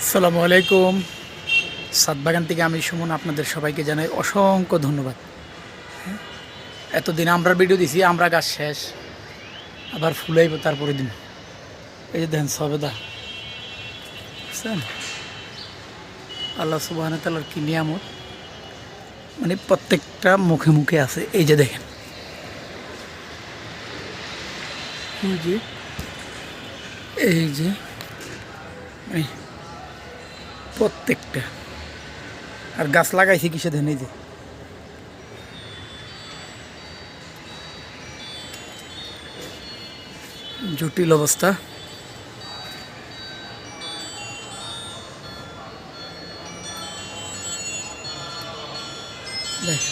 আসসালামু আলাইকুম। সাতবাগান থেকে আমি সুমন আপনাদের সবাইকে জানাই অসংখ্য ধন্যবাদ। এতদিন আমরা ভিডিও দিছি, আমরা গাছ শেষ, আবার ফুলাইব তারপরে দিন। এই যে দেখেন সবেদা, বুঝছেন? আল্লাহ সুবহানাহু ওয়া তাআলার কি নিয়ামত, মানে প্রত্যেকটা মুখে মুখে আছে। এই যে দেখেন, এই যে এই যে মানে প্রত্যেকটা। আর গাছ লাগাইছে কিসে দেন, এই যে জটিল অবস্থা। দেখ